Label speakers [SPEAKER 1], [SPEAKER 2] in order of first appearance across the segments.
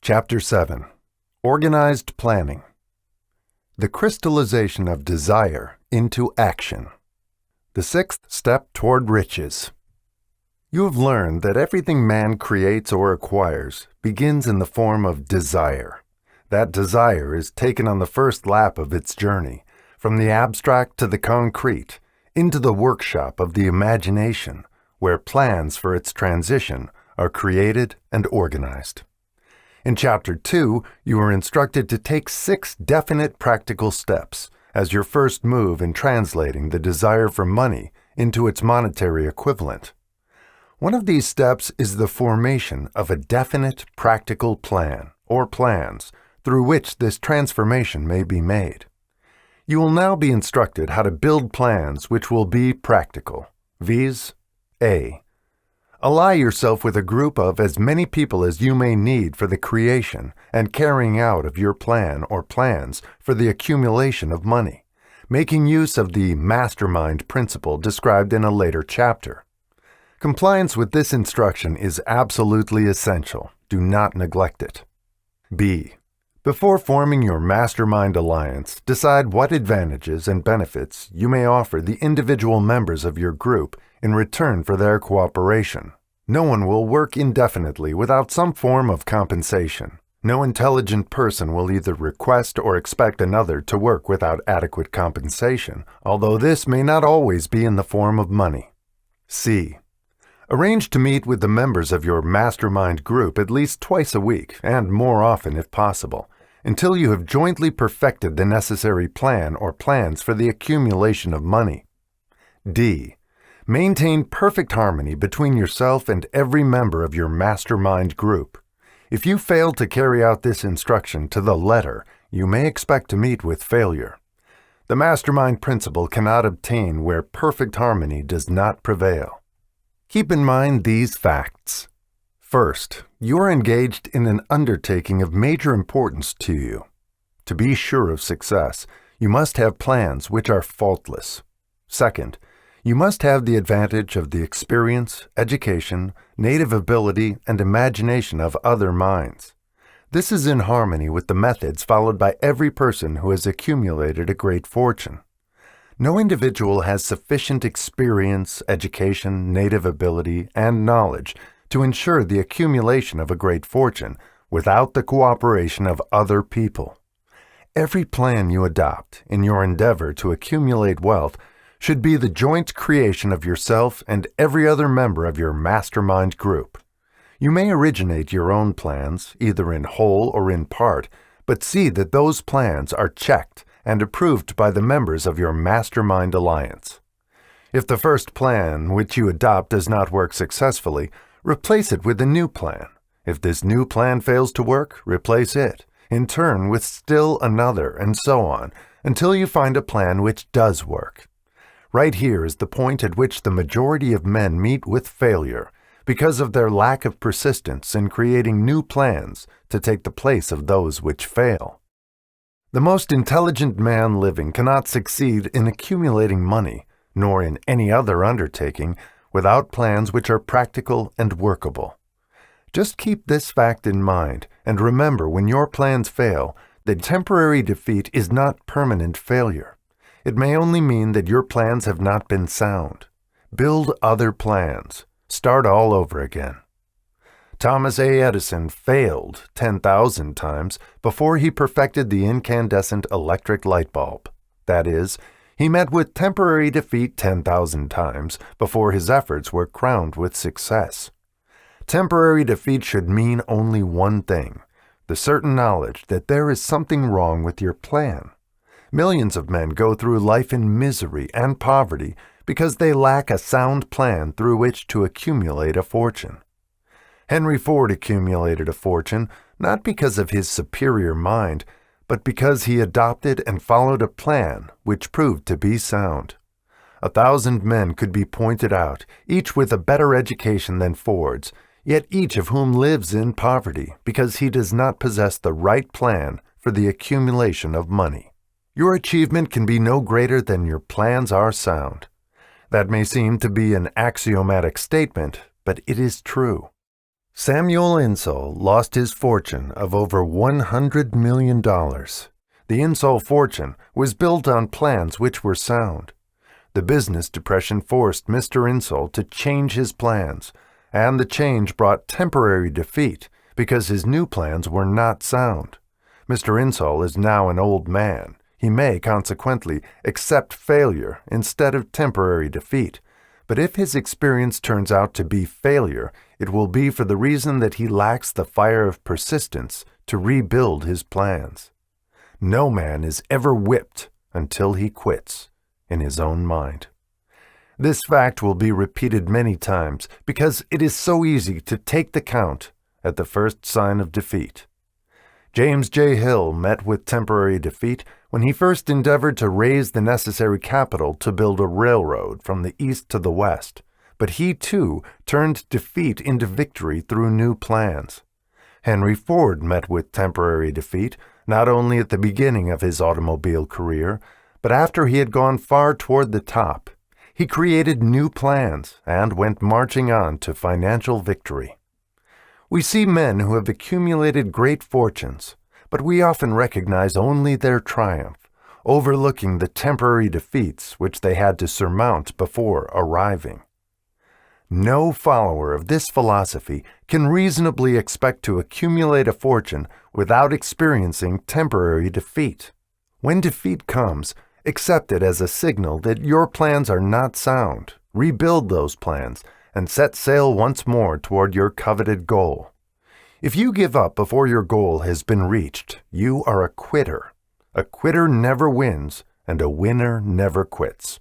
[SPEAKER 1] Chapter 7. Organized Planning. The crystallization of desire into action. The sixth step toward riches. You have learned that everything man creates or acquires begins in the form of desire. That desire is taken on the first lap of its journey, from the abstract to the concrete, into the workshop of the imagination, where plans for its transition are created and organized. In Chapter 2, you are instructed to take 6 definite practical steps as your first move in translating the desire for money into its monetary equivalent. One of these steps is the formation of a definite practical plan, or plans, through which this transformation may be made. You will now be instructed how to build plans which will be practical, viz. A. Ally yourself with a group of as many people as you may need for the creation and carrying out of your plan or plans for the accumulation of money, making use of the mastermind principle described in a later chapter. Compliance with this instruction is absolutely essential. Do not neglect it. B. Before forming your mastermind alliance, decide what advantages and benefits you may offer the individual members of your group in return for their cooperation. No one will work indefinitely without some form of compensation. No intelligent person will either request or expect another to work without adequate compensation, although this may not always be in the form of money. C. Arrange to meet with the members of your mastermind group at least twice a week, and more often if possible, until you have jointly perfected the necessary plan or plans for the accumulation of money. D. Maintain perfect harmony between yourself and every member of your mastermind group. If you fail to carry out this instruction to the letter, you may expect to meet with failure. The mastermind principle cannot obtain where perfect harmony does not prevail. Keep in mind these facts. First, you are engaged in an undertaking of major importance to you. To be sure of success, you must have plans which are faultless. Second, you must have the advantage of the experience, education, native ability, and imagination of other minds. This is in harmony with the methods followed by every person who has accumulated a great fortune. No individual has sufficient experience, education, native ability, and knowledge to ensure the accumulation of a great fortune without the cooperation of other people. Every plan you adopt in your endeavor to accumulate wealth should be the joint creation of yourself and every other member of your mastermind group. You may originate your own plans, either in whole or in part, but see that those plans are checked and approved by the members of your mastermind alliance. If the first plan which you adopt does not work successfully, replace it with a new plan. If this new plan fails to work, replace it, in turn with still another, and so on, until you find a plan which does work. Right here is the point at which the majority of men meet with failure because of their lack of persistence in creating new plans to take the place of those which fail. The most intelligent man living cannot succeed in accumulating money, nor in any other undertaking, without plans which are practical and workable. Just keep this fact in mind, and remember when your plans fail, that temporary defeat is not permanent failure. It may only mean that your plans have not been sound. Build other plans. Start all over again. Thomas A. Edison failed 10,000 times before he perfected the incandescent electric light bulb. That is, he met with temporary defeat 10,000 times before his efforts were crowned with success. Temporary defeat should mean only one thing: the certain knowledge that there is something wrong with your plan. Millions of men go through life in misery and poverty because they lack a sound plan through which to accumulate a fortune. Henry Ford accumulated a fortune not because of his superior mind, but because he adopted and followed a plan which proved to be sound. 1,000 men could be pointed out, each with a better education than Ford's, yet each of whom lives in poverty because he does not possess the right plan for the accumulation of money. Your achievement can be no greater than your plans are sound. That may seem to be an axiomatic statement, but it is true. Samuel Insull lost his fortune of over $100 million. The Insull fortune was built on plans which were sound. The business depression forced Mr. Insull to change his plans, and the change brought temporary defeat because his new plans were not sound. Mr. Insull is now an old man. He may, consequently, accept failure instead of temporary defeat. But if his experience turns out to be failure, it will be for the reason that he lacks the fire of persistence to rebuild his plans. No man is ever whipped until he quits in his own mind. This fact will be repeated many times because it is so easy to take the count at the first sign of defeat. James J. Hill met with temporary defeat when he first endeavored to raise the necessary capital to build a railroad from the east to the west, but he too turned defeat into victory through new plans. Henry Ford met with temporary defeat not only at the beginning of his automobile career, but after he had gone far toward the top. He created new plans and went marching on to financial victory. We see men who have accumulated great fortunes, but we often recognize only their triumph, overlooking the temporary defeats which they had to surmount before arriving. No follower of this philosophy can reasonably expect to accumulate a fortune without experiencing temporary defeat. When defeat comes, accept it as a signal that your plans are not sound. Rebuild those plans and set sail once more toward your coveted goal. If you give up before your goal has been reached, you are a quitter. A quitter never wins, and a winner never quits.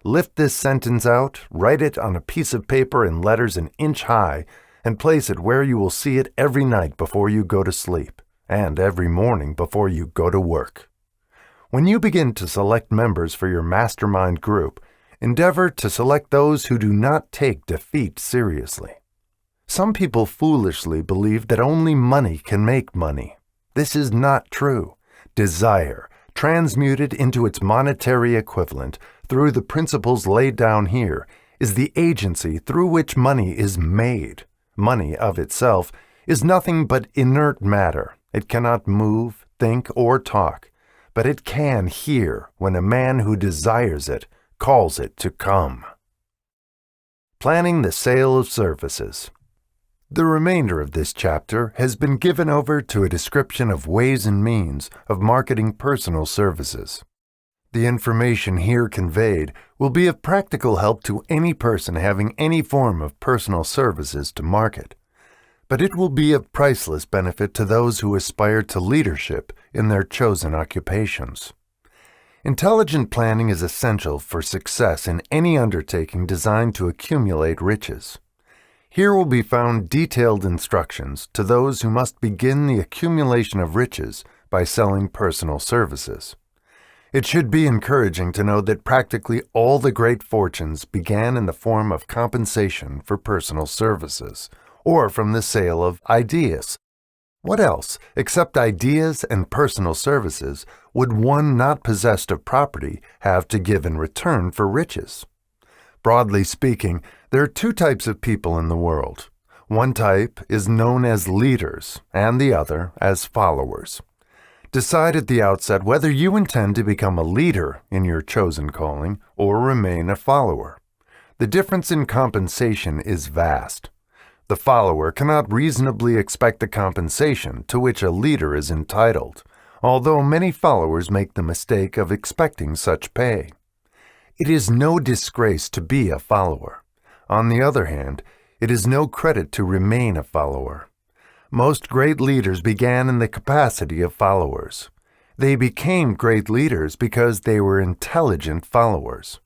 [SPEAKER 1] Lift this sentence out, write it on a piece of paper in letters an inch high, and place it where you will see it every night before you go to sleep, and every morning before you go to work. When you begin to select members for your mastermind group, endeavor to select those who do not take defeat seriously. Some people foolishly believe that only money can make money. This is not true. Desire, transmuted into its monetary equivalent through the principles laid down here, is the agency through which money is made. Money of itself is nothing but inert matter. It cannot move, think, or talk, but it can hear when a man who desires it calls it to come. Planning the sale of services. The remainder of this chapter has been given over to a description of ways and means of marketing personal services. The information here conveyed will be of practical help to any person having any form of personal services to market, but it will be of priceless benefit to those who aspire to leadership in their chosen occupations. Intelligent planning is essential for success in any undertaking designed to accumulate riches. Here will be found detailed instructions to those who must begin the accumulation of riches by selling personal services. It should be encouraging to know that practically all the great fortunes began in the form of compensation for personal services, or from the sale of ideas. What else, except ideas and personal services, would one not possessed of property have to give in return for riches? Broadly speaking, there are two types of people in the world. One type is known as leaders, and the other as followers. Decide at the outset whether you intend to become a leader in your chosen calling or remain a follower. The difference in compensation is vast. The follower cannot reasonably expect the compensation to which a leader is entitled, although many followers make the mistake of expecting such pay. It is no disgrace to be a follower. On the other hand, it is no credit to remain a follower. Most great leaders began in the capacity of followers. They became great leaders because they were intelligent followers.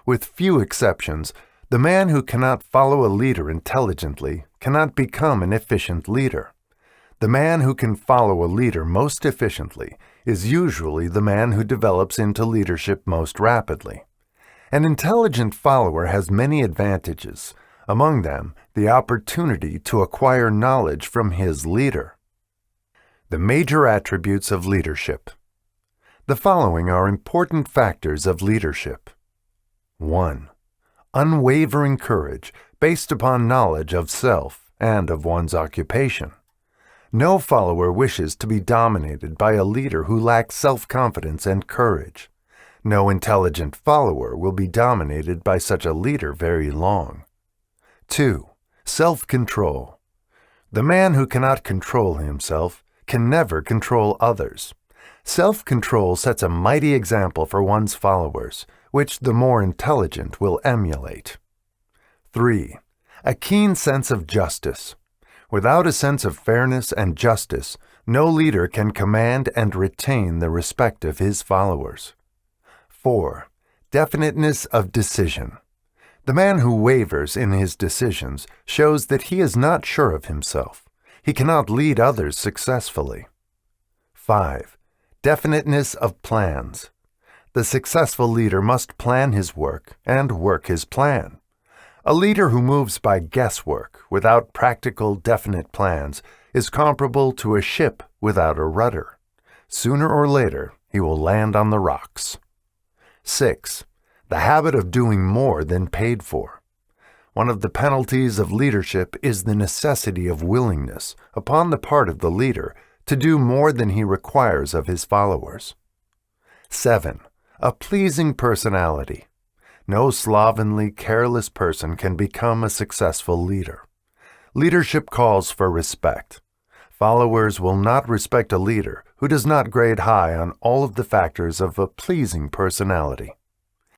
[SPEAKER 1] With few exceptions, the man who cannot follow a leader intelligently cannot become an efficient leader. The man who can follow a leader most efficiently is usually the man who develops into leadership most rapidly. An intelligent follower has many advantages, among them the opportunity to acquire knowledge from his leader. The major attributes of leadership. The following are important factors of leadership. 1. Unwavering courage based upon knowledge of self and of one's occupation. No follower wishes to be dominated by a leader who lacks self-confidence and courage. No intelligent follower will be dominated by such a leader very long. 2. Self-control. The man who cannot control himself can never control others. Self-control sets a mighty example for one's followers, which the more intelligent will emulate. 3. A keen sense of justice. Without a sense of fairness and justice, no leader can command and retain the respect of his followers. 4. Definiteness of decision. The man who wavers in his decisions shows that he is not sure of himself. He cannot lead others successfully. 5. Definiteness of plans. The successful leader must plan his work and work his plan. A leader who moves by guesswork without practical, definite plans is comparable to a ship without a rudder. Sooner or later, he will land on the rocks. 6. The habit of doing more than paid for. One of the penalties of leadership is the necessity of willingness, upon the part of the leader, to do more than he requires of his followers. 7. A pleasing personality. No slovenly, careless person can become a successful leader. Leadership calls for respect. Followers will not respect a leader who does not grade high on all of the factors of a pleasing personality.